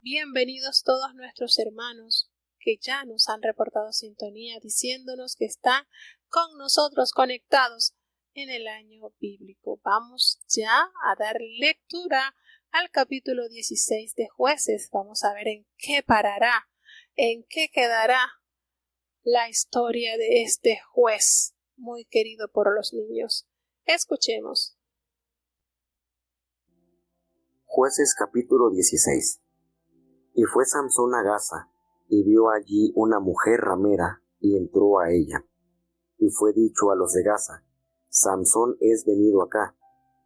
Bienvenidos todos nuestros hermanos que ya nos han reportado sintonía diciéndonos que están con nosotros conectados en el año bíblico. Vamos ya a dar lectura al capítulo 16 de Jueces. Vamos a ver en qué parará, en qué quedará la historia de este juez muy querido por los niños. Escuchemos. Jueces capítulo 16. Y fue Samsón a Gaza, y vio allí una mujer ramera, y entró a ella. Y fue dicho a los de Gaza: Samsón es venido acá.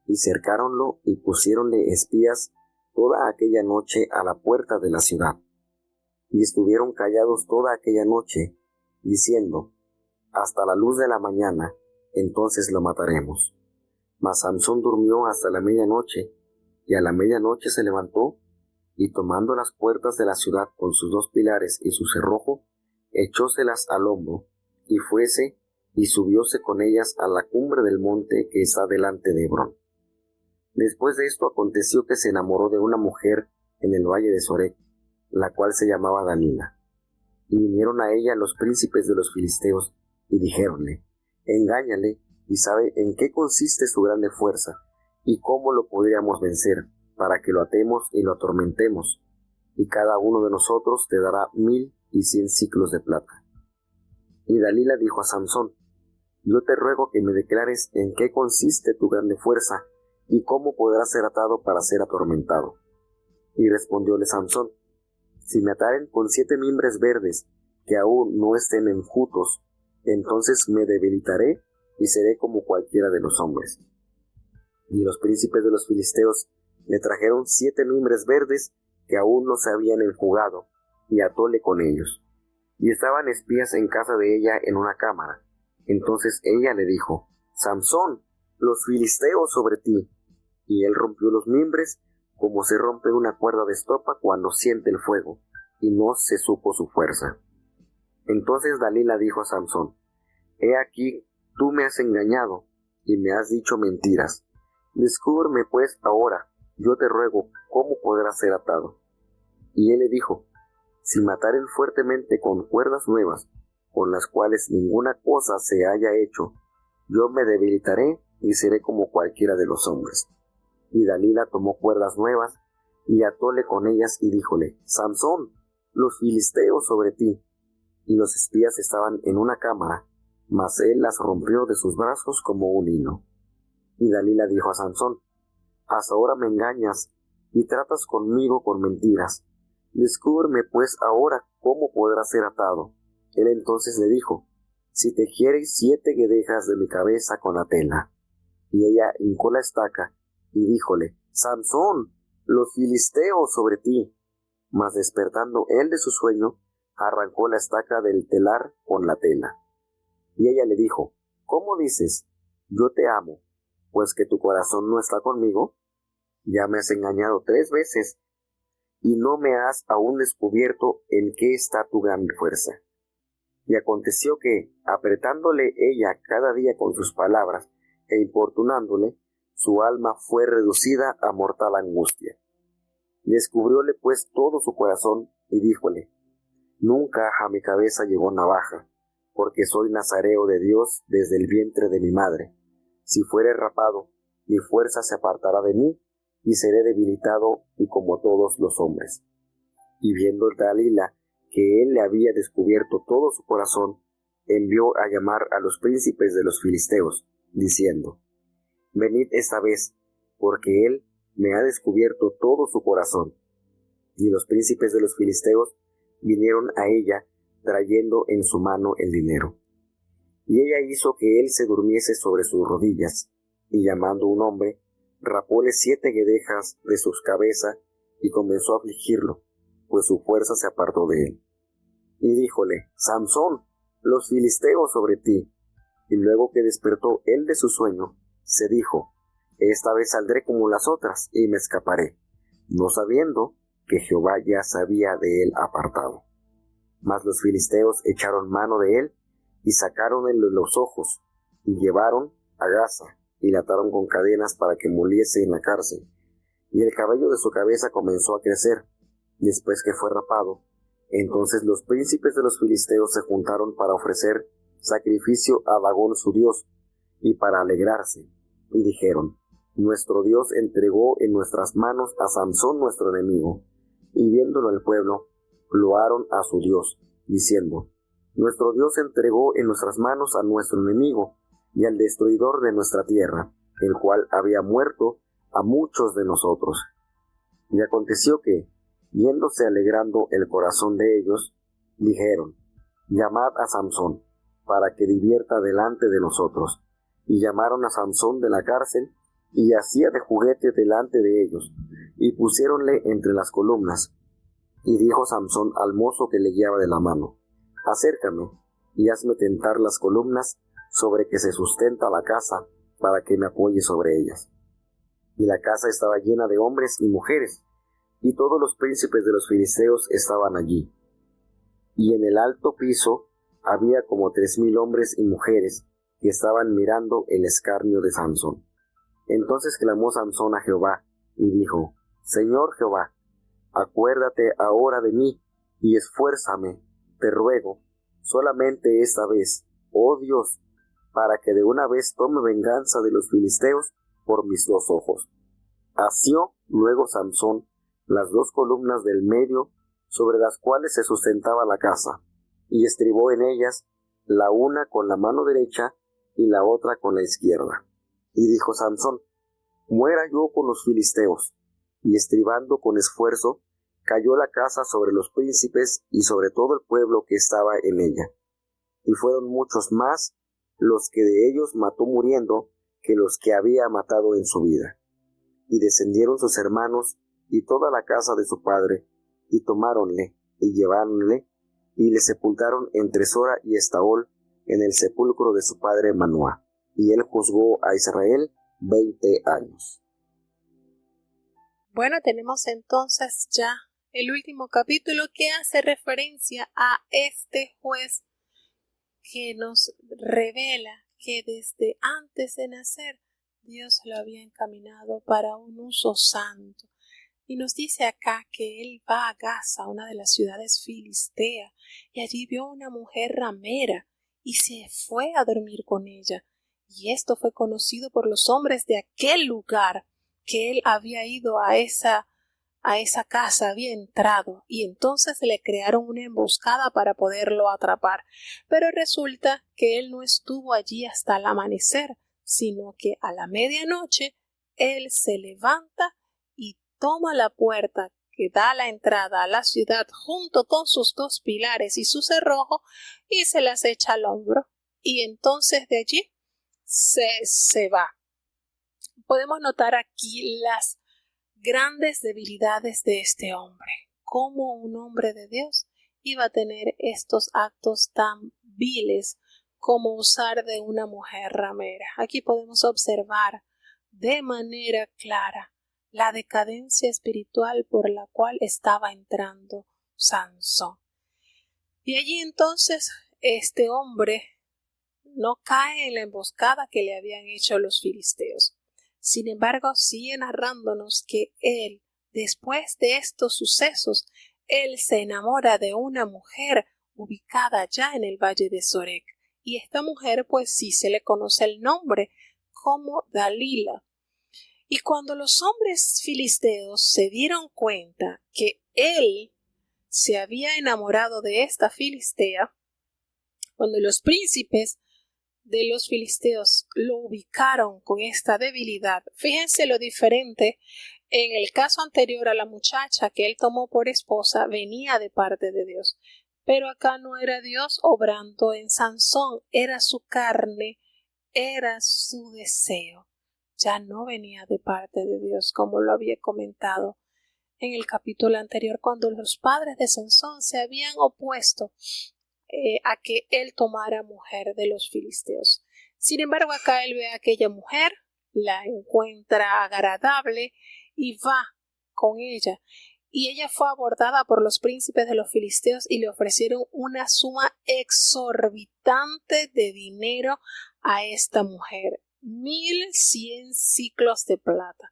Y cercáronlo, y pusiéronle espías toda aquella noche a la puerta de la ciudad. Y estuvieron callados toda aquella noche, diciendo: hasta la luz de la mañana, entonces lo mataremos. Mas Samsón durmió hasta la medianoche, y a la medianoche se levantó, y tomando las puertas de la ciudad con sus 2 pilares y su cerrojo, echóselas al hombro, y fuese, y subióse con ellas a la cumbre del monte que está delante de Hebrón. Después de esto aconteció que se enamoró de una mujer en el valle de Sorek, la cual se llamaba Dalila. Y vinieron a ella los príncipes de los filisteos, y dijéronle: engáñale, y sabe en qué consiste su grande fuerza, y cómo lo podríamos vencer, para que lo atemos y lo atormentemos, y cada uno de nosotros te dará 1,100 siclos de plata. Y Dalila dijo a Samsón: yo te ruego que me declares en qué consiste tu grande fuerza, y cómo podrás ser atado para ser atormentado. Y respondióle Samsón: si me ataren con 7 mimbres verdes, que aún no estén enjutos, entonces me debilitaré, y seré como cualquiera de los hombres. Y los príncipes de los filisteos le trajeron 7 mimbres verdes que aún no se habían enjugado, y atóle con ellos. Y estaban espías en casa de ella en una cámara. Entonces ella le dijo: Samsón, los filisteos sobre ti. Y él rompió los mimbres, como se rompe una cuerda de estopa cuando siente el fuego, y no se supo su fuerza. Entonces Dalila dijo a Samsón: he aquí, tú me has engañado, y me has dicho mentiras. Descúbreme pues ahora, yo te ruego, cómo podrás ser atado. Y él le dijo: si mataren fuertemente con cuerdas nuevas, con las cuales ninguna cosa se haya hecho, yo me debilitaré y seré como cualquiera de los hombres. Y Dalila tomó cuerdas nuevas, y atóle con ellas, y díjole: Samsón, los filisteos sobre ti. Y los espías estaban en una cámara, mas él las rompió de sus brazos como un hilo. Y Dalila dijo a Samsón: hasta ahora me engañas, y tratas conmigo con mentiras. Descúbreme pues ahora cómo podrás ser atado. Él entonces le dijo: si tejiereis 7 guedejas de mi cabeza con la tela. Y ella hincó la estaca, y díjole: Samsón, los filisteos sobre ti. Mas despertando él de su sueño, arrancó la estaca del telar con la tela. Y ella le dijo: ¿cómo dices? Yo te amo, pues que tu corazón no está conmigo. Ya me has engañado 3 veces, y no me has aún descubierto en qué está tu gran fuerza. Y aconteció que, apretándole ella cada día con sus palabras, e importunándole, su alma fue reducida a mortal angustia. Descubrióle pues todo su corazón, y díjole: nunca a mi cabeza llegó navaja, porque soy nazareo de Dios desde el vientre de mi madre. Si fuere rapado, mi fuerza se apartará de mí, y seré debilitado y como todos los hombres. Y viendo Dalila que él le había descubierto todo su corazón, envió a llamar a los príncipes de los filisteos, diciendo: venid esta vez, porque él me ha descubierto todo su corazón. Y los príncipes de los filisteos vinieron a ella, trayendo en su mano el dinero. Y ella hizo que él se durmiese sobre sus rodillas, y llamando un hombre, rapóle 7 guedejas de sus cabezas, y comenzó a afligirlo, pues su fuerza se apartó de él. Y díjole: Samsón, los filisteos sobre ti. Y luego que despertó él de su sueño, se dijo: esta vez saldré como las otras, y me escaparé, no sabiendo que Jehová ya se había de él apartado. Mas los filisteos echaron mano de él, y sacáronle los ojos, y llevaron a Gaza, y le ataron con cadenas para que muriese en la cárcel. Y el cabello de su cabeza comenzó a crecer, después que fue rapado. Entonces los príncipes de los filisteos se juntaron para ofrecer sacrificio a Dagón su dios, y para alegrarse, y dijeron: Nuestro Dios entregó en nuestras manos a Sansón nuestro enemigo. Y viéndolo el pueblo, loaron a su Dios, diciendo: Nuestro Dios entregó en nuestras manos a nuestro enemigo y al destruidor de nuestra tierra, el cual había muerto a muchos de nosotros. Y aconteció que, yéndose alegrando el corazón de ellos, dijeron: Llamad a Samsón, para que divierta delante de nosotros. Y llamaron a Samsón de la cárcel, y hacía de juguete delante de ellos, y pusiéronle entre las columnas. Y dijo Samsón al mozo que le guiaba de la mano: Acércame, y hazme tentar las columnas sobre que se sustenta la casa, para que me apoye sobre ellas. Y la casa estaba llena de hombres y mujeres, y todos los príncipes de los filisteos estaban allí. Y en el alto piso había como 3,000 hombres y mujeres que estaban mirando el escarnio de Samsón. Entonces clamó Samsón a Jehová, y dijo: Señor Jehová, acuérdate ahora de mí, y esfuérzame, te ruego, solamente esta vez, oh Dios, para que de una vez tome venganza de los filisteos por mis 2 ojos. Asió luego Samsón las 2 columnas del medio sobre las cuales se sustentaba la casa, y estribó en ellas, la una con la mano derecha y la otra con la izquierda. Y dijo Samsón: Muera yo con los filisteos. Y estribando con esfuerzo, cayó la casa sobre los príncipes y sobre todo el pueblo que estaba en ella. Y fueron muchos más los que de ellos mató muriendo que los que había matado en su vida. Y descendieron sus hermanos y toda la casa de su padre, y tomáronle, y lleváronle, y le sepultaron entre Sora y Estaol, en el sepulcro de su padre Manoah. Y él juzgó a Israel 20 años. Bueno, tenemos entonces ya el último capítulo que hace referencia a este juez que nos revela que desde antes de nacer Dios lo había encaminado para un uso santo. Y nos dice acá que él va a Gaza, una de las ciudades filisteas, y allí vio una mujer ramera y se fue a dormir con ella. Y esto fue conocido por los hombres de aquel lugar, que él había ido a esa casa, había entrado, y entonces le crearon una emboscada para poderlo atrapar. Pero resulta que él no estuvo allí hasta el amanecer, sino que a la medianoche él se levanta y toma la puerta que da la entrada a la ciudad junto con sus 2 pilares y su cerrojo y se las echa al hombro. Y entonces de allí se va. Podemos notar aquí las grandes debilidades de este hombre. Cómo un hombre de Dios iba a tener estos actos tan viles como usar de una mujer ramera. Aquí podemos observar de manera clara la decadencia espiritual por la cual estaba entrando Sansón. Y allí entonces este hombre no cae en la emboscada que le habían hecho los filisteos. Sin embargo, sigue narrándonos que él, después de estos sucesos, él se enamora de una mujer ubicada ya en el valle de Sorek. Y esta mujer, pues sí se le conoce el nombre como Dalila. Y cuando los hombres filisteos se dieron cuenta que él se había enamorado de esta filistea, cuando los príncipes de los filisteos lo ubicaron con esta debilidad, fíjense lo diferente. En el caso anterior, a la muchacha que él tomó por esposa venía de parte de Dios, pero acá no era Dios obrando en Sansón, era su carne, era su deseo. Ya no venía de parte de Dios, como lo había comentado en el capítulo anterior, cuando los padres de Sansón se habían opuesto a que él tomara mujer de los filisteos. Sin embargo, acá él ve a aquella mujer, la encuentra agradable y va con ella. Y ella fue abordada por los príncipes de los filisteos y le ofrecieron una suma exorbitante de dinero a esta mujer, 1,100 siclos de plata.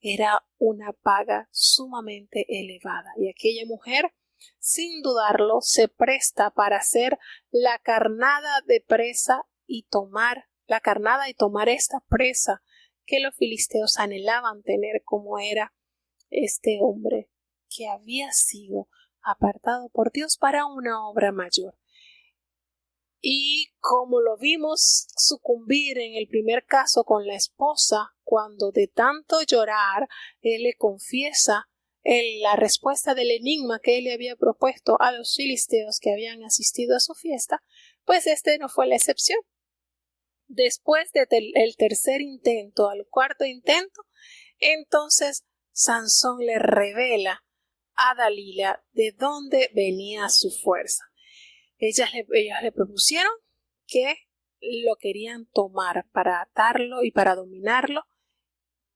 era una paga sumamente elevada. Y aquella mujer, sin dudarlo, se presta para hacer la carnada de presa y tomar esta presa que los filisteos anhelaban tener, como era este hombre que había sido apartado por Dios para una obra mayor. Y como lo vimos sucumbir en el primer caso con la esposa, cuando de tanto llorar él le confiesa la respuesta del enigma que él le había propuesto a los filisteos que habían asistido a su fiesta, pues este no fue la excepción. Después del tercer intento al cuarto intento, entonces Sansón le revela a Dalila de dónde venía su fuerza. Ellas le propusieron que lo querían tomar para atarlo y para dominarlo.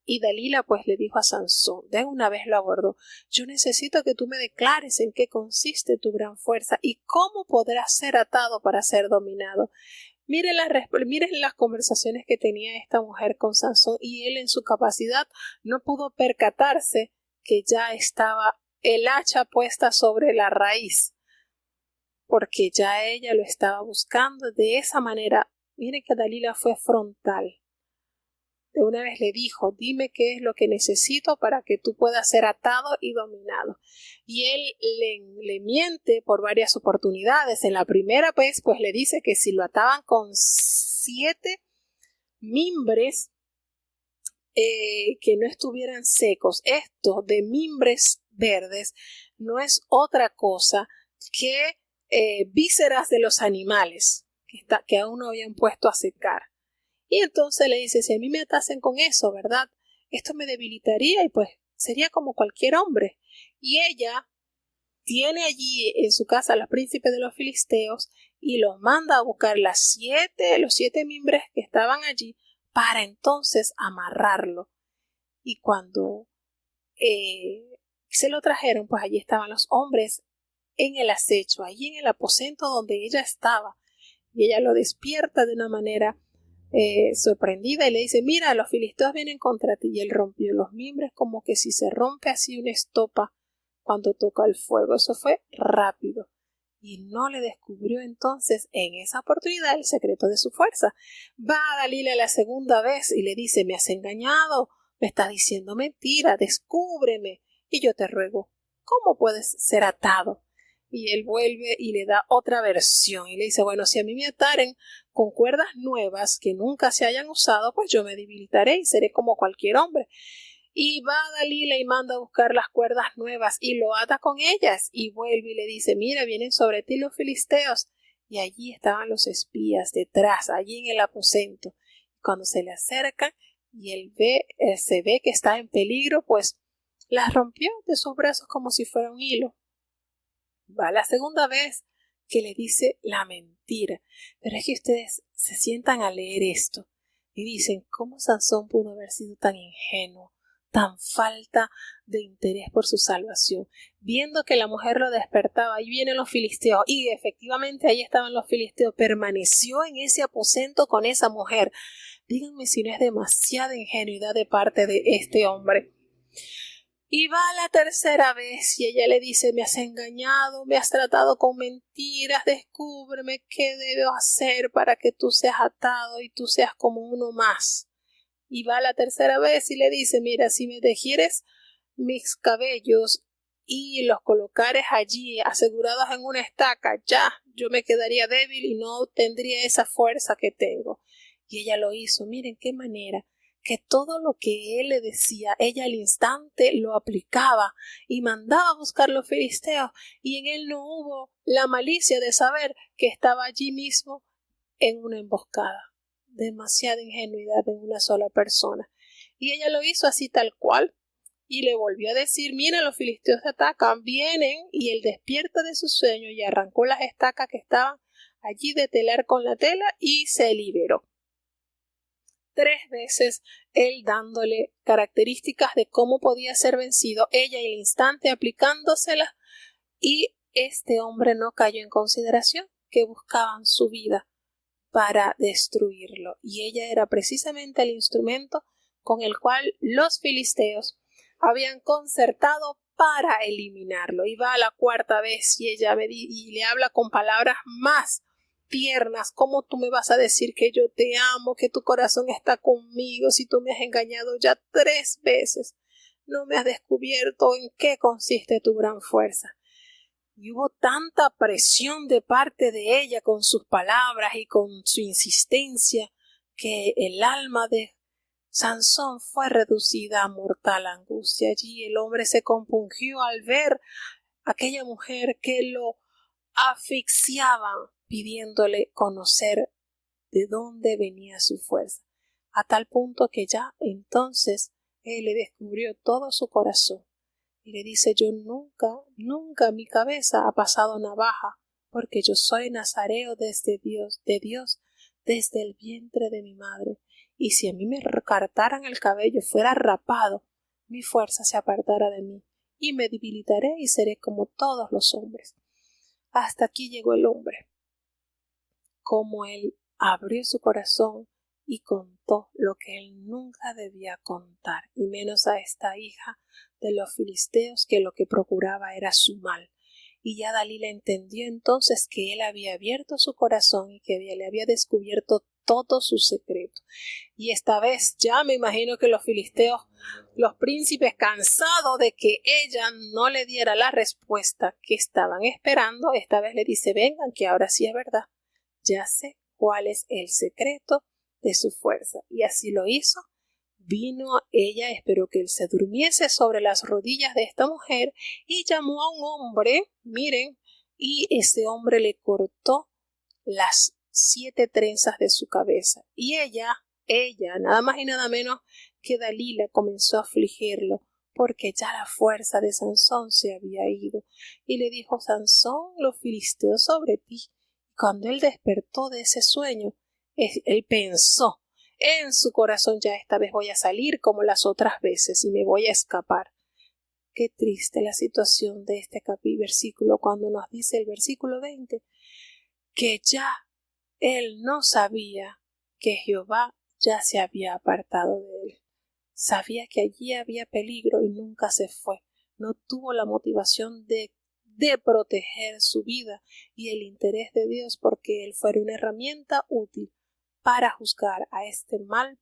Y Dalila pues le dijo a Sansón, de una vez lo abordó: yo necesito que tú me declares en qué consiste tu gran fuerza y cómo podrás ser atado para ser dominado. Miren las conversaciones que tenía esta mujer con Sansón, y él en su capacidad no pudo percatarse que ya estaba el hacha puesta sobre la raíz, porque ya ella lo estaba buscando de esa manera. Miren que Dalila fue frontal. De una vez le dijo: dime qué es lo que necesito para que tú puedas ser atado y dominado. Y él le miente por varias oportunidades. En la primera vez pues le dice que si lo ataban con 7 mimbres que no estuvieran secos, esto de mimbres verdes no es otra cosa que vísceras de los animales que aún no habían puesto a secar. Y entonces le dice: si a mí me atasen con eso, ¿verdad? Esto me debilitaría y pues sería como cualquier hombre. Y ella tiene allí en su casa a los príncipes de los filisteos y los manda a buscar los 7 mimbres que estaban allí para entonces amarrarlo. Y cuando se lo trajeron, pues allí estaban los hombres en el acecho, allí en el aposento donde ella estaba. Y ella lo despierta de una manera sorprendida y le dice: mira, los filisteos vienen contra ti. Y él rompió los mimbres como que si se rompe así una estopa cuando toca el fuego. Eso fue rápido y no le descubrió entonces en esa oportunidad el secreto de su fuerza. Va a Dalila la segunda vez y le dice: me has engañado, me estás diciendo mentira, descúbreme y yo te ruego, ¿cómo puedes ser atado? Y él vuelve y le da otra versión y le dice: bueno, si a mí me ataren con cuerdas nuevas que nunca se hayan usado, pues yo me debilitaré y seré como cualquier hombre. Y va Dalila y manda a buscar las cuerdas nuevas y lo ata con ellas y vuelve y le dice: mira, vienen sobre ti los filisteos. Y allí estaban los espías detrás, allí en el aposento. Cuando se le acercan y él se ve que está en peligro, pues las rompió de sus brazos como si fuera un hilo. Va la segunda vez que le dice la mentira. Pero es que ustedes se sientan a leer esto y dicen: ¿cómo Sansón pudo haber sido tan ingenuo, tan falta de interés por su salvación? Viendo que la mujer lo despertaba, ahí vienen los filisteos, y efectivamente ahí estaban los filisteos, permaneció en ese aposento con esa mujer. Díganme si no es demasiada ingenuidad de parte de este hombre. Y va la tercera vez y ella le dice: me has engañado, me has tratado con mentiras, descúbreme qué debo hacer para que tú seas atado y tú seas como uno más. Y va la tercera vez y le dice: mira, si me tejieres mis cabellos y los colocares allí asegurados en una estaca, ya yo me quedaría débil y no tendría esa fuerza que tengo. Y ella lo hizo. Miren qué manera, que todo lo que él le decía, ella al instante lo aplicaba y mandaba a buscar los filisteos, y en él no hubo la malicia de saber que estaba allí mismo en una emboscada. Demasiada ingenuidad en una sola persona. Y ella lo hizo así tal cual y le volvió a decir: mira, los filisteos te atacan, vienen. Y él despierta de su sueño y arrancó las estacas que estaban allí de telar con la tela y se liberó. 3 veces él dándole características de cómo podía ser vencido, ella al instante aplicándoselas, y este hombre no cayó en consideración que buscaban su vida para destruirlo, y ella era precisamente el instrumento con el cual los filisteos habían concertado para eliminarlo. Y va a la cuarta vez y ella y le habla con palabras más tiernas. ¿Cómo tú me vas a decir que yo te amo, que tu corazón está conmigo si tú me has engañado ya 3 veces? No me has descubierto en qué consiste tu gran fuerza. Y hubo tanta presión de parte de ella con sus palabras y con su insistencia que el alma de Sansón fue reducida a mortal angustia. Allí el hombre se compungió al ver a aquella mujer que lo asfixiaba, pidiéndole conocer de dónde venía su fuerza, a tal punto que ya entonces él le descubrió todo su corazón y le dice: yo nunca mi cabeza ha pasado navaja, porque yo soy nazareo de Dios, desde el vientre de mi madre, y si a mí me cortaran el cabello, fuera rapado, mi fuerza se apartara de mí, y me debilitaré y seré como todos los hombres. Hasta aquí llegó el hombre. Como él abrió su corazón y contó lo que él nunca debía contar, y menos a esta hija de los filisteos, que lo que procuraba era su mal. Y ya Dalila entendió entonces que él había abierto su corazón y que le había descubierto todo su secreto. Y esta vez ya me imagino que los filisteos, los príncipes, cansados de que ella no le diera la respuesta que estaban esperando, esta vez le dice: vengan, que ahora sí es verdad, ya sé cuál es el secreto de su fuerza. Y así lo hizo. Vino ella, esperó que él se durmiese sobre las rodillas de esta mujer y llamó a un hombre, miren, y ese hombre le cortó las 7 trenzas de su cabeza. Y ella, nada más y nada menos que Dalila, comenzó a afligirlo, porque ya la fuerza de Sansón se había ido. Y le dijo: Sansón, los filisteos sobre ti. Cuando él despertó de ese sueño, él pensó en su corazón: ya esta vez voy a salir como las otras veces y me voy a escapar. Qué triste la situación de este versículo, cuando nos dice el versículo 20 que ya él no sabía que Jehová ya se había apartado de él. Sabía que allí había peligro y nunca se fue. No tuvo la motivación de proteger su vida y el interés de Dios, porque él fuera una herramienta útil para juzgar a este mal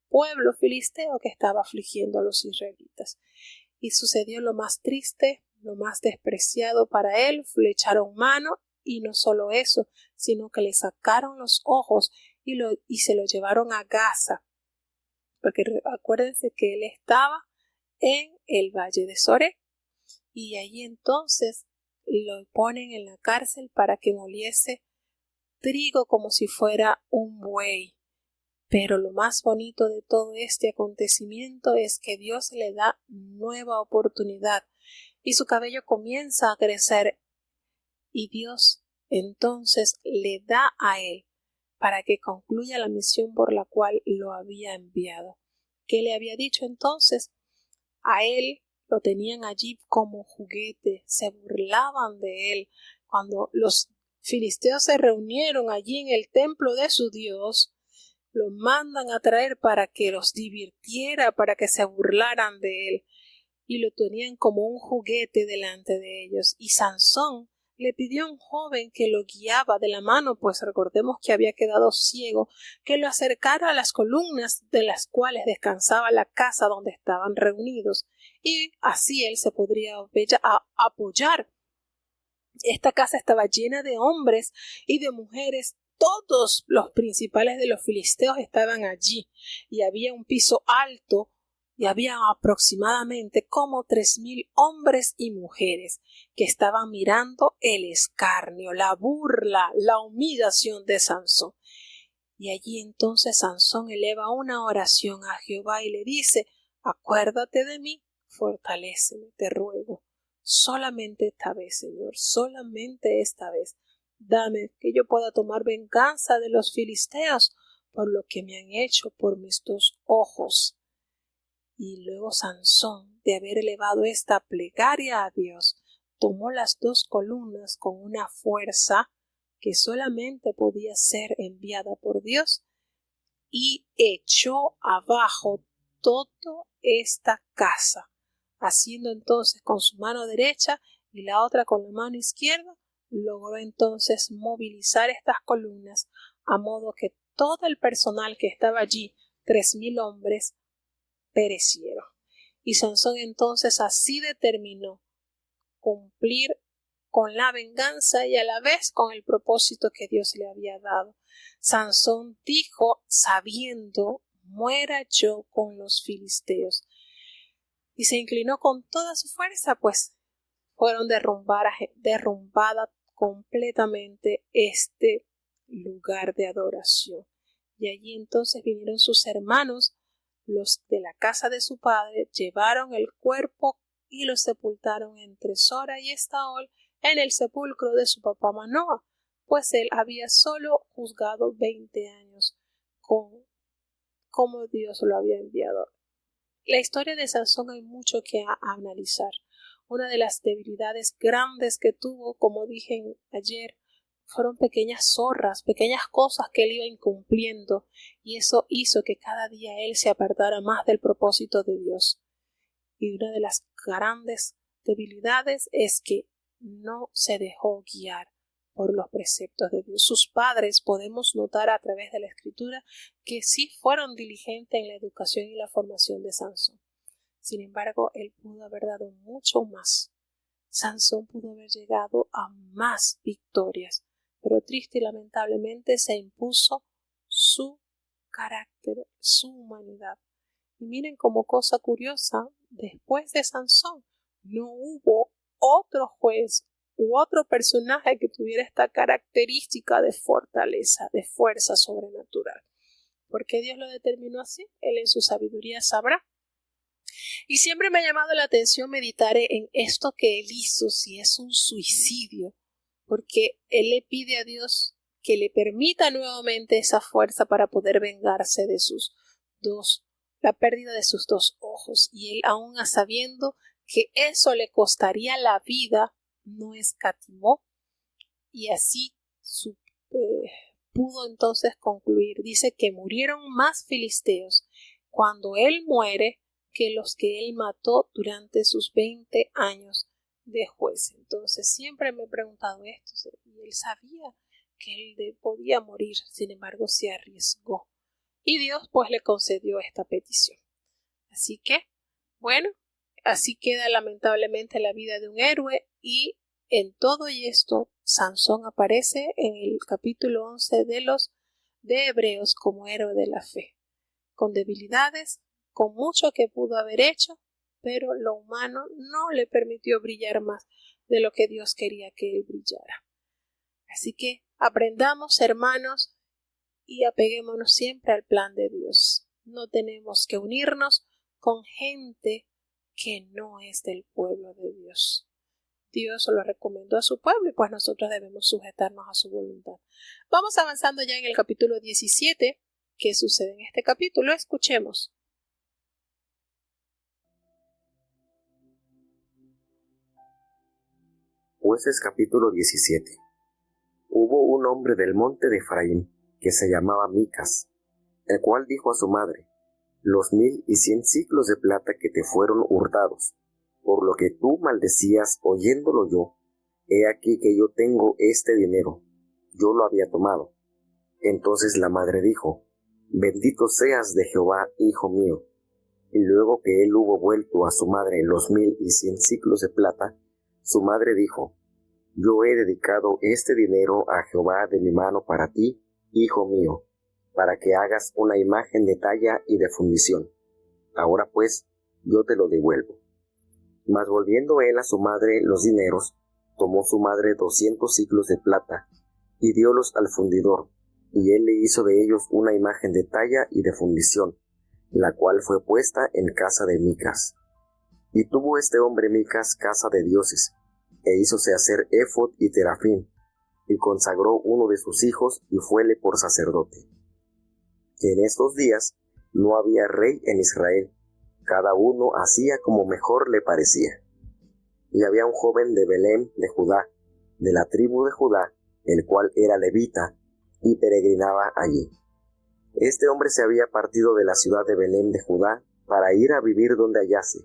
pueblo filisteo que estaba afligiendo a los israelitas. Y sucedió lo más triste, lo más despreciado para él: le echaron mano, y no solo eso, sino que le sacaron los ojos y se lo llevaron a Gaza, porque acuérdense que él estaba en el valle de Soré, y allí entonces lo ponen en la cárcel para que moliese trigo como si fuera un buey. Pero lo más bonito de todo este acontecimiento es que Dios le da nueva oportunidad y su cabello comienza a crecer, y Dios entonces le da a él para que concluya la misión por la cual lo había enviado. ¿Qué le había dicho entonces? A él lo tenían allí como juguete, se burlaban de él. Cuando los filisteos se reunieron allí en el templo de su Dios, lo mandan a traer para que los divirtiera, para que se burlaran de él, y lo tenían como un juguete delante de ellos. Y Sansón le pidió a un joven que lo guiaba de la mano, pues recordemos que había quedado ciego, que lo acercara a las columnas de las cuales descansaba la casa donde estaban reunidos, y así él se podría apoyar. Esta casa estaba llena de hombres y de mujeres. Todos los principales de los filisteos estaban allí, y había un piso alto, y había aproximadamente como 3,000 hombres y mujeres que estaban mirando el escarnio, la burla, la humillación de Sansón. Y allí entonces Sansón eleva una oración a Jehová y le dice: acuérdate de mí, fortaléceme, te ruego. Solamente esta vez, Señor, solamente esta vez. Dame que yo pueda tomar venganza de los filisteos por lo que me han hecho por mis 2 ojos. Y luego Sansón, de haber elevado esta plegaria a Dios, tomó las 2 columnas con una fuerza que solamente podía ser enviada por Dios y echó abajo toda esta casa, haciendo entonces con su mano derecha y la otra con la mano izquierda, logró entonces movilizar estas columnas, a modo que todo el personal que estaba allí, 3,000 hombres, perecieron. Y Sansón entonces así determinó cumplir con la venganza y a la vez con el propósito que Dios le había dado. Sansón dijo, sabiendo, muera yo con los filisteos. Y se inclinó con toda su fuerza, pues fueron derrumbadas completamente este lugar de adoración. Y allí entonces vinieron sus hermanos, los de la casa de su padre, llevaron el cuerpo y lo sepultaron entre Sora y Estaol en el sepulcro de su papá Manoa, pues él había solo juzgado 20 años como Dios lo había enviado. La historia de Sansón hay mucho que analizar. Una de las debilidades grandes que tuvo, como dije ayer, fueron pequeñas zorras, pequeñas cosas que él iba incumpliendo, y eso hizo que cada día él se apartara más del propósito de Dios. Y una de las grandes debilidades es que no se dejó guiar por los preceptos de Dios. Sus padres, podemos notar a través de la Escritura, que sí fueron diligentes en la educación y la formación de Sansón. Sin embargo, él pudo haber dado mucho más. Sansón pudo haber llegado a más victorias, pero triste y lamentablemente se impuso su carácter, su humanidad. Y miren como cosa curiosa, después de Sansón no hubo otro juez u otro personaje que tuviera esta característica de fortaleza, de fuerza sobrenatural. ¿Por qué Dios lo determinó así? Él en su sabiduría sabrá. Y siempre me ha llamado la atención meditar en esto que él hizo, si es un suicidio, porque él le pide a Dios que le permita nuevamente esa fuerza para poder vengarse de la pérdida de sus 2 ojos, y él, aún sabiendo que eso le costaría la vida, no escatimó, y así pudo entonces concluir. Dice que murieron más filisteos cuando él muere que los que él mató durante sus 20 años de juez. Entonces siempre me he preguntado esto, y él sabía que él podía morir, sin embargo se arriesgó, y Dios pues le concedió esta petición. Así que, bueno, así queda lamentablemente la vida de un héroe, y en todo esto Sansón aparece en el capítulo 11 de Hebreos como héroe de la fe, con debilidades, con mucho que pudo haber hecho, pero lo humano no le permitió brillar más de lo que Dios quería que él brillara. Así que aprendamos, hermanos, y apeguémonos siempre al plan de Dios. No tenemos que unirnos con gente que no es del pueblo de Dios. Dios lo recomendó a su pueblo y pues nosotros debemos sujetarnos a su voluntad. Vamos avanzando ya en el capítulo 17. ¿Qué sucede en este capítulo? Escuchemos. Jueces capítulo 17. Hubo un hombre del monte de Efraín que se llamaba Micas, el cual dijo a su madre: los 1,100 siclos de plata que te fueron hurtados, por lo que tú maldecías oyéndolo yo, he aquí que yo tengo este dinero, yo lo había tomado. Entonces la madre dijo: bendito seas de Jehová, hijo mío. Y luego que él hubo vuelto a su madre los 1,100 siclos de plata, su madre dijo: yo he dedicado este dinero a Jehová de mi mano para ti, hijo mío, para que hagas una imagen de talla y de fundición. Ahora pues, yo te lo devuelvo. Mas volviendo él a su madre los dineros, tomó su madre 200 siclos de plata, y diólos al fundidor, y él le hizo de ellos una imagen de talla y de fundición, la cual fue puesta en casa de Micas. Y tuvo este hombre Micas casa de dioses, e hízose hacer éfod y terafim, y consagró uno de sus hijos, y fuele por sacerdote. Que en estos días no había rey en Israel, cada uno hacía como mejor le parecía. Y había un joven de Belén de Judá, de la tribu de Judá, el cual era levita, y peregrinaba allí. Este hombre se había partido de la ciudad de Belén de Judá, para ir a vivir donde hallase.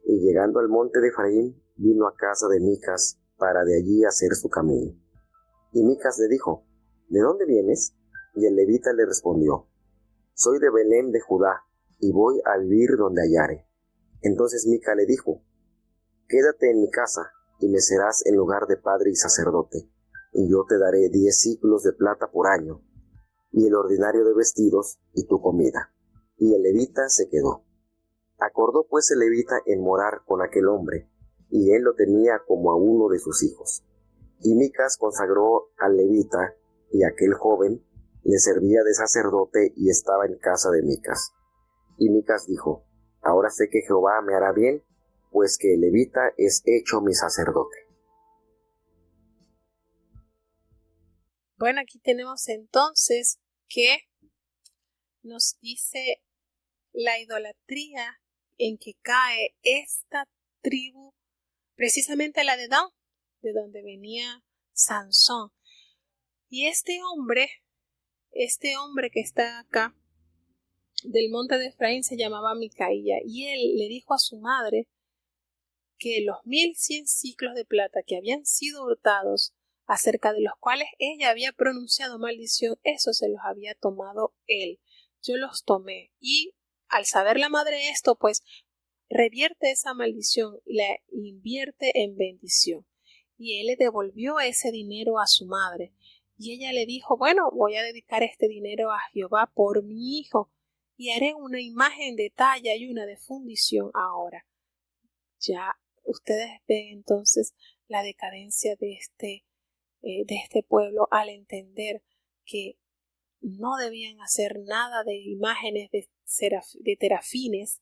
Y llegando al monte de Efraín, vino a casa de Micas para de allí hacer su camino. Y Micas le dijo, ¿de dónde vienes? Y el levita le respondió, soy de Belén de Judá, y voy a vivir donde hallare. Entonces Mica le dijo, quédate en mi casa, y me serás en lugar de padre y sacerdote, y yo te daré 10 siclos de plata por año, y el ordinario de vestidos, y tu comida. Y el levita se quedó. Acordó pues el levita en morar con aquel hombre, y él lo tenía como a uno de sus hijos. Y Micas consagró al levita, y aquel joven le servía de sacerdote y estaba en casa de Micas. Y Micas dijo, ahora sé que Jehová me hará bien, pues que el levita es hecho mi sacerdote. Bueno, aquí tenemos entonces que nos dice la idolatría en que cae esta tribu, precisamente la de Dan, de donde venía Sansón. Y este hombre que está acá, del monte de Efraín, se llamaba Micaía, y él le dijo a su madre que los 1100 siclos de plata que habían sido hurtados, acerca de los cuales ella había pronunciado maldición, eso se los había tomado él. Yo los tomé. Y al saber la madre esto, pues revierte esa maldición y la invierte en bendición. Y él le devolvió ese dinero a su madre. Y ella le dijo, bueno, voy a dedicar este dinero a Jehová por mi hijo, y haré una imagen de talla y una de fundición ahora. Ya ustedes ven entonces la decadencia de este pueblo al entender que no debían hacer nada de imágenes de terafines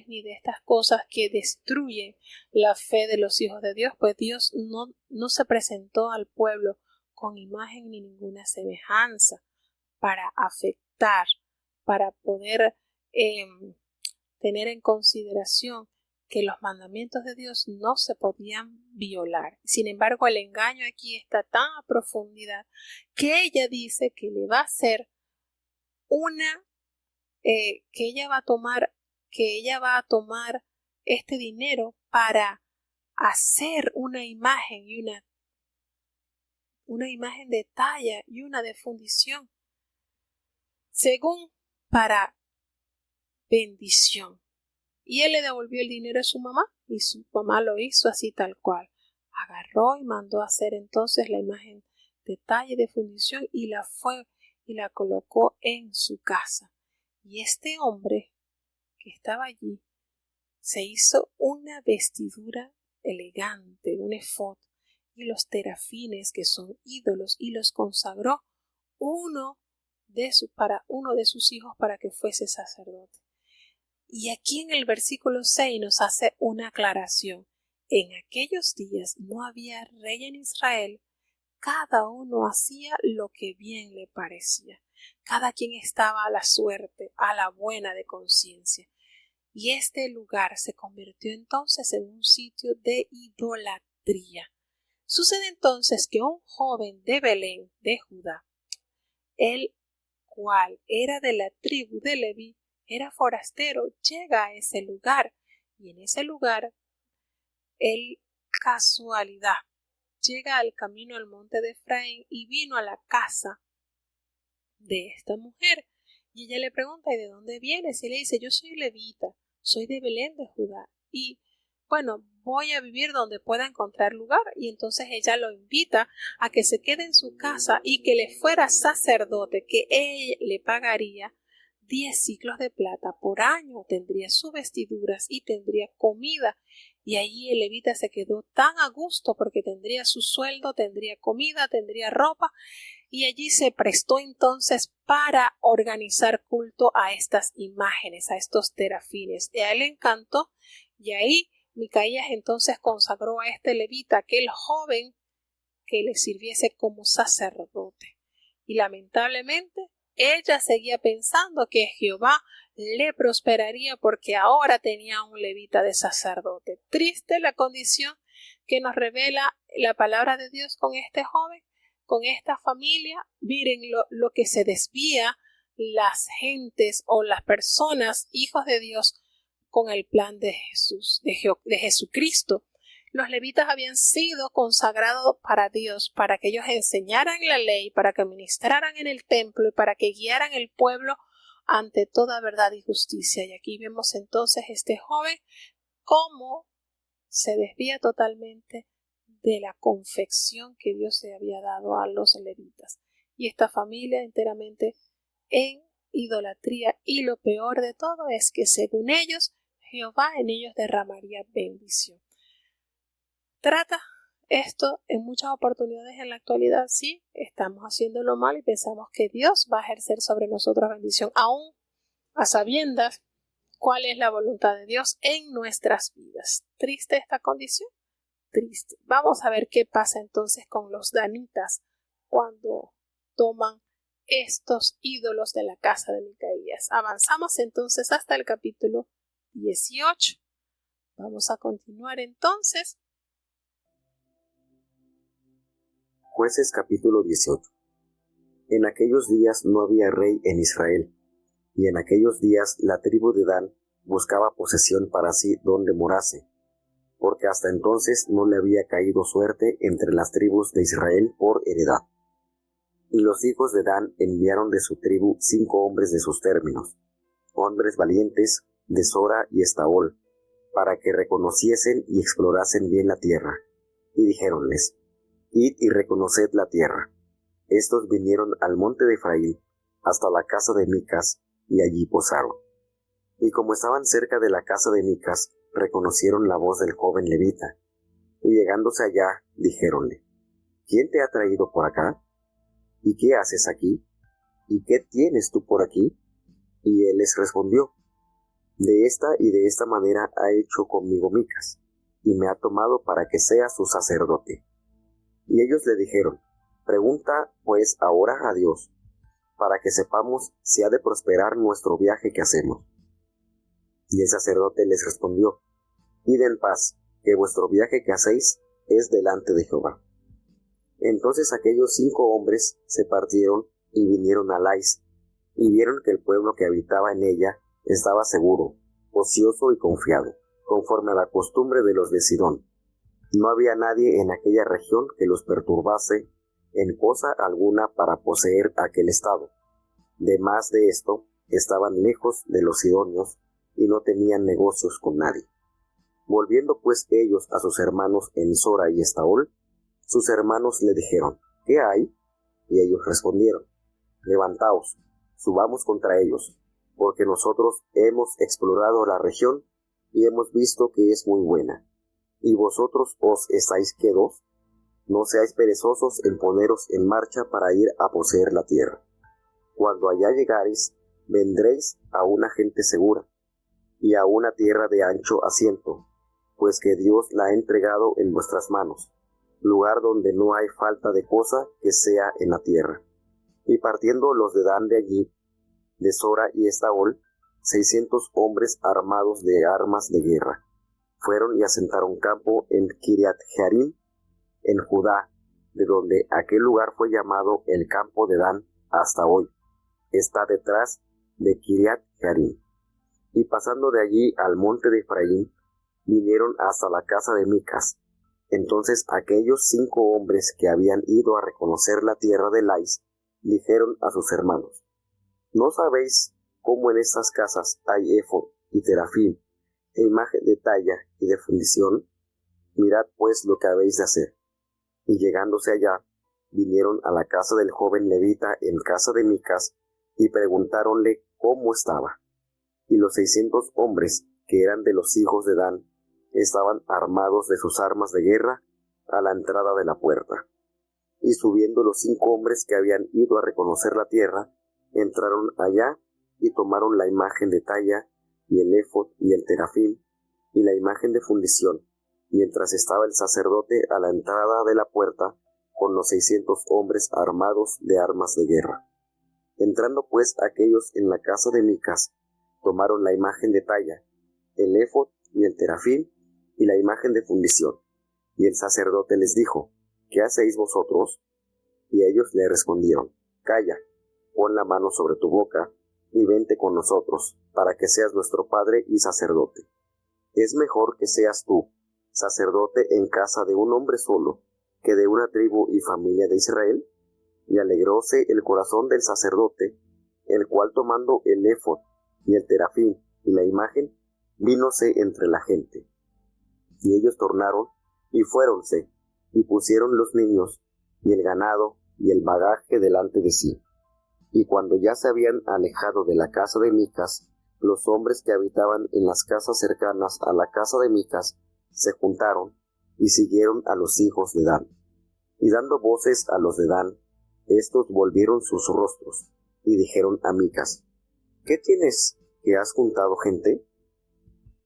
ni de estas cosas que destruyen la fe de los hijos de Dios, pues Dios no se presentó al pueblo con imagen ni ninguna semejanza para afectar, para poder tener en consideración que los mandamientos de Dios no se podían violar. Sin embargo, el engaño aquí está tan a profundidad que ella dice que le va a hacer que ella va a tomar este dinero para hacer una imagen y una imagen de talla y una de fundición, según para bendición. Y él le devolvió el dinero a su mamá, y su mamá lo hizo así tal cual. Agarró y mandó a hacer entonces la imagen de talla y de fundición y la colocó en su casa. Y este hombre que estaba allí se hizo una vestidura elegante, un efod, y los terafines, que son ídolos, y los consagró para uno de sus hijos para que fuese sacerdote. Y aquí en el versículo 6 nos hace una aclaración. En aquellos días no había rey en Israel, cada uno hacía lo que bien le parecía. Cada quien estaba a la suerte, a la buena de conciencia. Y este lugar se convirtió entonces en un sitio de idolatría. Sucede entonces que un joven de Belén, de Judá, el cual era de la tribu de Leví, era forastero, llega a ese lugar, y en ese lugar él, casualidad, llega al camino al monte de Efraín y vino a la casa de esta mujer, y ella le pregunta, ¿y de dónde vienes? Y le dice, yo soy levita, soy de Belén de Judá, y bueno, voy a vivir donde pueda encontrar lugar. Y entonces ella lo invita a que se quede en su casa y que le fuera sacerdote, que él le pagaría 10 siclos de plata por año, tendría sus vestiduras y tendría comida. Y allí el levita se quedó tan a gusto porque tendría su sueldo, tendría comida, tendría ropa, y allí se prestó entonces para organizar culto a estas imágenes, a estos terafines. Y a él le encantó, y ahí Micaías entonces consagró a este levita, aquel joven, que le sirviese como sacerdote. Y lamentablemente ella seguía pensando que Jehová le prosperaría porque ahora tenía un levita de sacerdote. Triste la condición que nos revela la palabra de Dios con este joven, con esta familia. Miren lo que se desvía las gentes o las personas, hijos de Dios, con el plan de Jesús, de Jesucristo. Los levitas habían sido consagrados para Dios, para que ellos enseñaran la ley, para que ministraran en el templo y para que guiaran el pueblo ante toda verdad y justicia. Y aquí vemos entonces este joven cómo se desvía totalmente de la confección que Dios le había dado a los levitas. Y esta familia enteramente en idolatría, y lo peor de todo es que según ellos, Jehová en ellos derramaría bendición. Trata esto en muchas oportunidades en la actualidad. Sí, estamos haciéndolo mal y pensamos que Dios va a ejercer sobre nosotros bendición, aún a sabiendas cuál es la voluntad de Dios en nuestras vidas. ¿Triste esta condición? Triste. Vamos a ver qué pasa entonces con los danitas cuando toman estos ídolos de la casa de Micaías. Avanzamos entonces hasta el capítulo 18. Vamos a continuar entonces. Jueces capítulo 18. En aquellos días no había rey en Israel, y en aquellos días la tribu de Dan buscaba posesión para sí donde morase, porque hasta entonces no le había caído suerte entre las tribus de Israel por heredad. Y los hijos de Dan enviaron de su tribu 5 hombres de sus términos, hombres valientes de Sora y Estaol, para que reconociesen y explorasen bien la tierra. Y dijéronles: Id y reconoced la tierra. Estos vinieron al monte de Efraín, hasta la casa de Micas, y allí posaron. Y como estaban cerca de la casa de Micas, reconocieron la voz del joven levita, y llegándose allá, dijéronle: ¿Quién te ha traído por acá? ¿Y qué haces aquí? ¿Y qué tienes tú por aquí? Y él les respondió: De esta y de esta manera ha hecho conmigo Micas, y me ha tomado para que sea su sacerdote. Y ellos le dijeron: Pregunta pues ahora a Dios, para que sepamos si ha de prosperar nuestro viaje que hacemos. Y el sacerdote les respondió: Id en paz, que vuestro viaje que hacéis es delante de Jehová. Entonces aquellos 5 hombres se partieron y vinieron a Lais, y vieron que el pueblo que habitaba en ella estaba seguro, ocioso y confiado, conforme a la costumbre de los de Sidón. No había nadie en aquella región que los perturbase en cosa alguna para poseer aquel estado. Demás de esto, estaban lejos de los sidonios y no tenían negocios con nadie. Volviendo pues ellos a sus hermanos en Sora y Estaol, sus hermanos le dijeron: ¿Qué hay? Y ellos respondieron: Levantaos, subamos contra ellos, porque nosotros hemos explorado la región y hemos visto que es muy buena. ¿Y vosotros os estáis quedos? No seáis perezosos en poneros en marcha para ir a poseer la tierra. Cuando allá llegareis, vendréis a una gente segura, y a una tierra de ancho asiento, pues que Dios la ha entregado en vuestras manos, lugar donde no hay falta de cosa que sea en la tierra. Y partiendo los de Dan de allí, de Sora y Estaol, 600 hombres armados de armas de guerra, fueron y asentaron campo en Kiriat Jearim, en Judá, de donde aquel lugar fue llamado el campo de Dan hasta hoy. Está detrás de Kiriat Jearim. Y pasando de allí al monte de Efraín, vinieron hasta la casa de Micas. Entonces aquellos 5 hombres que habían ido a reconocer la tierra de Lais, dijeron a sus hermanos: ¿No sabéis cómo en estas casas hay éfod y terafim, e imagen de talla y de fundición? Mirad pues lo que habéis de hacer. Y llegándose allá, vinieron a la casa del joven levita en casa de Micas, y preguntáronle cómo estaba. Y los 600 hombres, que eran de los hijos de Dan, estaban armados de sus armas de guerra a la entrada de la puerta. Y subiendo los 5 hombres que habían ido a reconocer la tierra, entraron allá y tomaron la imagen de talla, y el éfod y el terafim, y la imagen de fundición, mientras estaba el sacerdote a la entrada de la puerta con los 600 hombres armados de armas de guerra. Entrando pues aquellos en la casa de Micas, tomaron la imagen de talla, el éfod y el terafim, y la imagen de fundición. Y el sacerdote les dijo: ¿Qué hacéis vosotros? Y ellos le respondieron: Calla, pon la mano sobre tu boca, y vente con nosotros, para que seas nuestro padre y sacerdote. Es mejor que seas tú, sacerdote en casa de un hombre solo, que de una tribu y familia de Israel. Y alegróse el corazón del sacerdote, el cual tomando el éfod y el terafín y la imagen, vínose entre la gente. Y ellos tornaron y fuéronse, y pusieron los niños, y el ganado, y el bagaje delante de sí. Y cuando ya se habían alejado de la casa de Micas, los hombres que habitaban en las casas cercanas a la casa de Micas se juntaron y siguieron a los hijos de Dan. Y dando voces a los de Dan, estos volvieron sus rostros y dijeron a Micas: ¿Qué tienes que has juntado gente?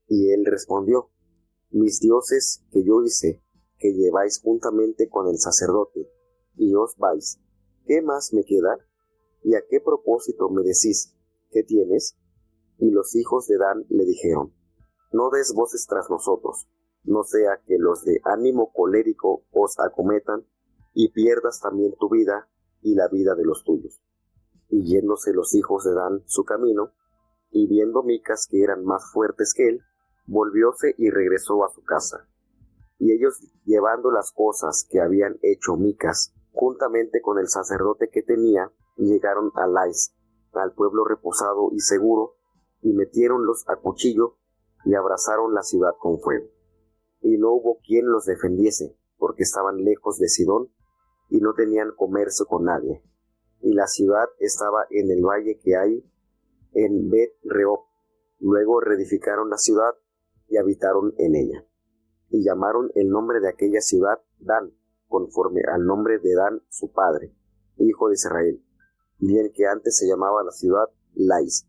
Y él respondió: Mis dioses que yo hice, que lleváis juntamente con el sacerdote, y os vais. ¿Qué más me queda? ¿Y a qué propósito me decís: ¿qué tienes? Y los hijos de Dan le dijeron: No des voces tras nosotros, no sea que los de ánimo colérico os acometan, y pierdas también tu vida y la vida de los tuyos. Y yéndose los hijos de Dan su camino, y viendo Micas que eran más fuertes que él, volvióse y regresó a su casa. Y ellos, llevando las cosas que habían hecho Micas, juntamente con el sacerdote que tenía, llegaron a Lais, al pueblo reposado y seguro, y metiéronlos a cuchillo, y abrazaron la ciudad con fuego. Y no hubo quien los defendiese, porque estaban lejos de Sidón, y no tenían comercio con nadie. Y la ciudad estaba en el valle que hay en Bet-rehob. Luego reedificaron la ciudad, y habitaron en ella. Y llamaron el nombre de aquella ciudad Dan, conforme al nombre de Dan su padre, hijo de Israel, bien que antes se llamaba la ciudad Lais.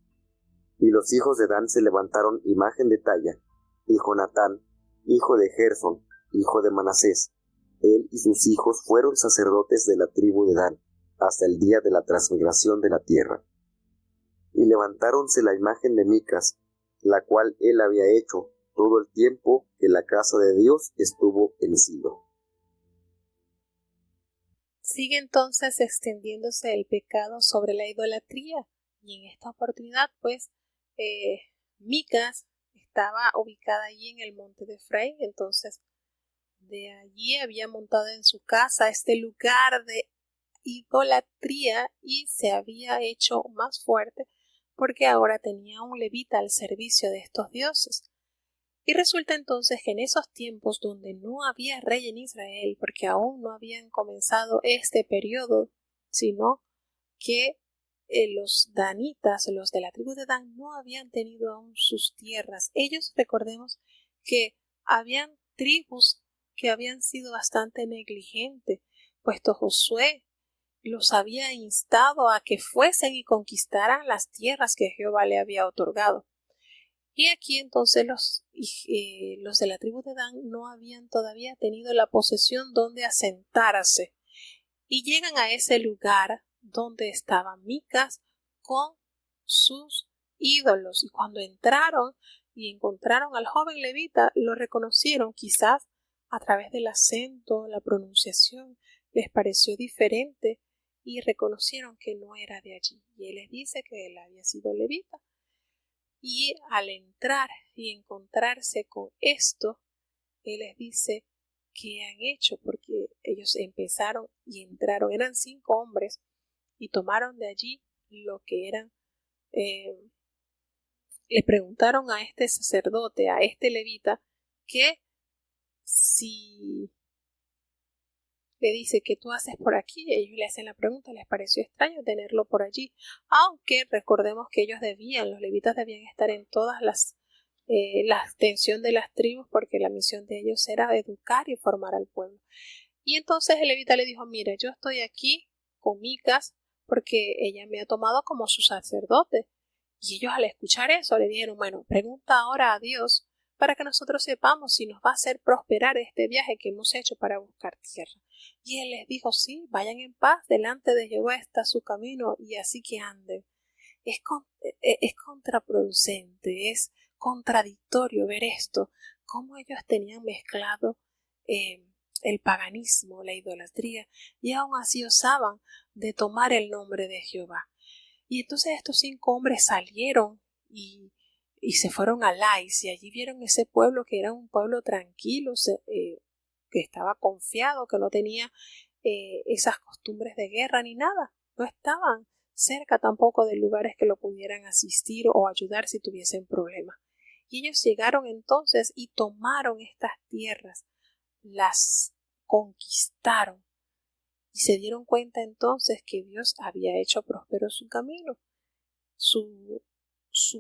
Y los hijos de Dan se levantaron imagen de talla, y Jonatán, hijo de Gersón, hijo de Manasés. Él y sus hijos fueron sacerdotes de la tribu de Dan, hasta el día de la transmigración de la tierra. Y levantáronse la imagen de Micas, la cual él había hecho todo el tiempo que la casa de Dios estuvo en Silo. Sigue entonces extendiéndose el pecado sobre la idolatría, y en esta oportunidad pues Micas estaba ubicada allí en el monte de Efraín. Entonces de allí había montado en su casa este lugar de idolatría y se había hecho más fuerte porque ahora tenía un levita al servicio de estos dioses. Y resulta entonces que en esos tiempos donde no había rey en Israel, porque aún no habían comenzado este periodo, sino que los danitas, los de la tribu de Dan, no habían tenido aún sus tierras. Ellos, recordemos que habían tribus que habían sido bastante negligentes, puesto Josué los había instado a que fuesen y conquistaran las tierras que Jehová le había otorgado. Y aquí entonces los de la tribu de Dan no habían todavía tenido la posesión donde asentarse. Y llegan a ese lugar donde estaba Micas con sus ídolos. Y cuando entraron y encontraron al joven levita, lo reconocieron, quizás a través del acento, la pronunciación, les pareció diferente y reconocieron que no era de allí. Y él les dice que él había sido levita. Y al entrar y encontrarse con esto, él les dice: ¿qué han hecho? Porque ellos empezaron y entraron, eran 5 hombres, y tomaron de allí lo que eran. Le preguntaron a este sacerdote, a este levita, que si le dice: ¿qué tú haces por aquí? Ellos le hacen la pregunta, les pareció extraño tenerlo por allí, aunque recordemos que ellos los levitas debían estar en todas la extensión de las tribus, porque la misión de ellos era educar y formar al pueblo. Y entonces el levita le dijo: mira, yo estoy aquí con Micas porque ella me ha tomado como su sacerdote. Y ellos, al escuchar eso, le dijeron: bueno, pregunta ahora a Dios para que nosotros sepamos si nos va a hacer prosperar este viaje que hemos hecho para buscar tierra. Y él les dijo: sí, vayan en paz, delante de Jehová está su camino, y así que anden. Es contraproducente, es contradictorio ver esto, cómo ellos tenían mezclado el paganismo, la idolatría, y aún así osaban de tomar el nombre de Jehová. Y entonces estos 5 hombres salieron y se fueron a Lais, y allí vieron ese pueblo que era un pueblo tranquilo, que estaba confiado, que no tenía esas costumbres de guerra ni nada. No estaban cerca tampoco de lugares que lo pudieran asistir o ayudar si tuviesen problemas. Y ellos llegaron entonces y tomaron estas tierras, las conquistaron, y se dieron cuenta entonces que Dios había hecho próspero su camino, su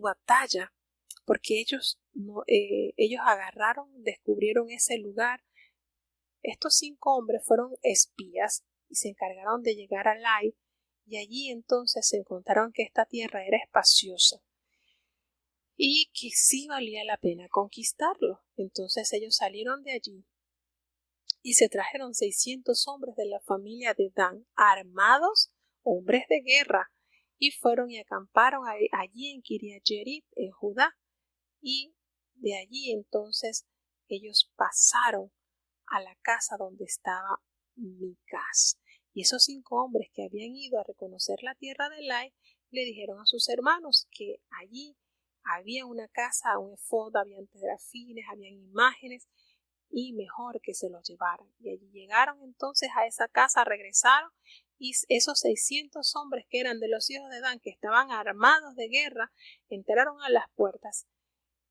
batalla, porque ellos agarraron, descubrieron ese lugar. Estos 5 hombres fueron espías y se encargaron de llegar a Lai, y allí entonces se encontraron que esta tierra era espaciosa y que sí valía la pena conquistarlo. Entonces ellos salieron de allí y se trajeron 600 hombres de la familia de Dan, armados, hombres de guerra, y fueron y acamparon allí en Kiriat Jearim, en Judá, y de allí entonces ellos pasaron a la casa donde estaba Micás. Y esos 5 hombres que habían ido a reconocer la tierra de Lai le dijeron a sus hermanos que allí había una casa, un efod, habían terafines, habían imágenes, y mejor que se los llevaran. Y allí llegaron entonces a esa casa, regresaron, y esos 600 hombres que eran de los hijos de Dan, que estaban armados de guerra, entraron a las puertas,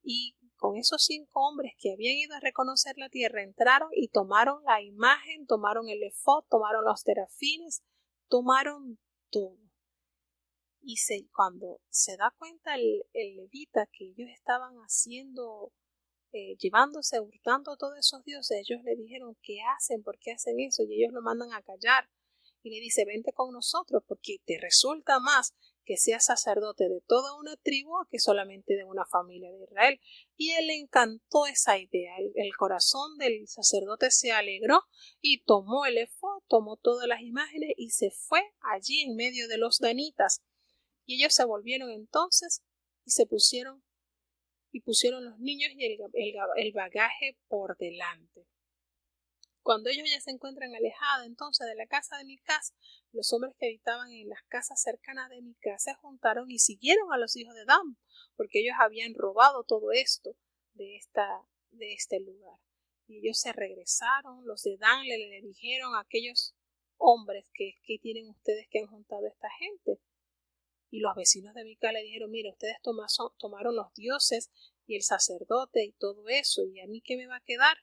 y con esos 5 hombres que habían ido a reconocer la tierra entraron y tomaron la imagen, tomaron el efod, tomaron los terafines, tomaron todo. Y cuando se da cuenta el levita que ellos estaban haciendo, llevándose, hurtando todos esos dioses, ellos le dijeron: ¿qué hacen? ¿Por qué hacen eso? Y ellos lo mandan a callar. Y le dice: vente con nosotros, porque te resulta más que seas sacerdote de toda una tribu que solamente de una familia de Israel. Y él le encantó esa idea. El corazón del sacerdote se alegró y tomó el efod, tomó todas las imágenes y se fue allí en medio de los danitas. Y ellos se volvieron entonces y pusieron los niños y el bagaje por delante. Cuando ellos ya se encuentran alejados entonces de la casa de Micás, los hombres que habitaban en las casas cercanas de Micás se juntaron y siguieron a los hijos de Dan, porque ellos habían robado todo esto de este lugar. Y ellos se regresaron. Los de Dan le dijeron a aquellos hombres: ¿qué tienen ustedes que han juntado a esta gente? Y los vecinos de Micás le dijeron: mira, ustedes tomaron los dioses y el sacerdote y todo eso, ¿y a mí qué me va a quedar?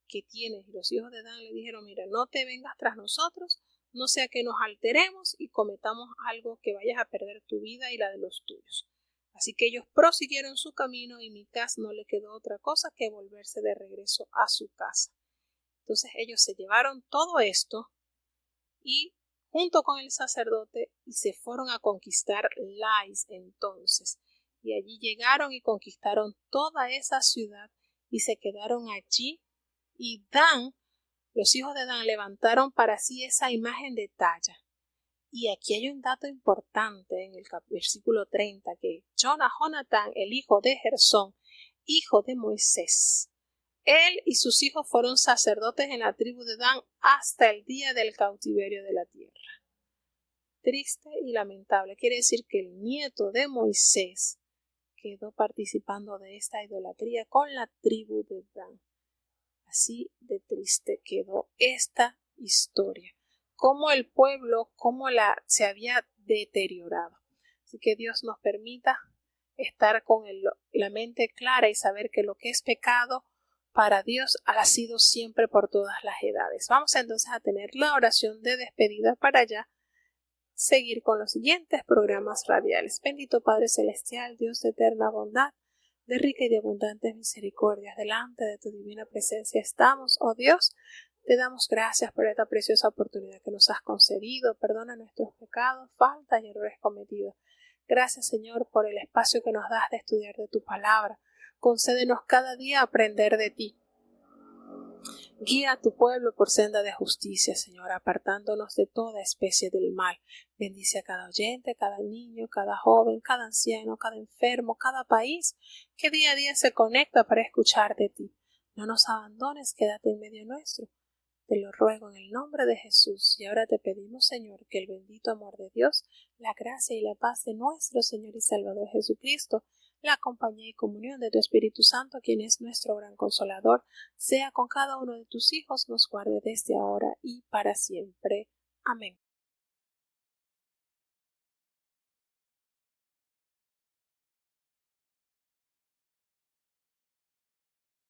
¿Qué tienes? Y los hijos de Dan le dijeron: mira, no te vengas tras nosotros, no sea que nos alteremos y cometamos algo que vayas a perder tu vida y la de los tuyos. Así que ellos prosiguieron su camino, y Micás no le quedó otra cosa que volverse de regreso a su casa. Entonces ellos se llevaron todo esto y junto con el sacerdote, y se fueron a conquistar Lais entonces. Y allí llegaron y conquistaron toda esa ciudad y se quedaron allí. Y los hijos de Dan levantaron para sí esa imagen de talla. Y aquí hay un dato importante en el versículo 30, que Jonatán, el hijo de Gersón, hijo de Moisés, él y sus hijos fueron sacerdotes en la tribu de Dan hasta el día del cautiverio de la tierra. Triste y lamentable. Quiere decir que el nieto de Moisés quedó participando de esta idolatría con la tribu de Dan. Así de triste quedó esta historia. Cómo el pueblo, se había deteriorado. Así que Dios nos permita estar con la mente clara y saber que lo que es pecado para Dios ha sido siempre por todas las edades. Vamos entonces a tener la oración de despedida para ya seguir con los siguientes programas radiales. Bendito Padre Celestial, Dios de eterna bondad, de rica y de abundantes misericordias, delante de tu divina presencia estamos, oh Dios. Te damos gracias por esta preciosa oportunidad que nos has concedido. Perdona nuestros pecados, faltas y errores cometidos. Gracias, Señor, por el espacio que nos das de estudiar de tu palabra. Concédenos cada día aprender de ti. Guía a tu pueblo por senda de justicia, Señor, apartándonos de toda especie del mal. Bendice a cada oyente, cada niño, cada joven, cada anciano, cada enfermo, cada país que día a día se conecta para escuchar de ti. No nos abandones, quédate en medio nuestro. Te lo ruego en el nombre de Jesús. Y ahora te pedimos, Señor, que el bendito amor de Dios, la gracia y la paz de nuestro Señor y Salvador Jesucristo, la compañía y comunión de tu Espíritu Santo, quien es nuestro gran consolador, sea con cada uno de tus hijos, nos guarde desde ahora y para siempre. Amén.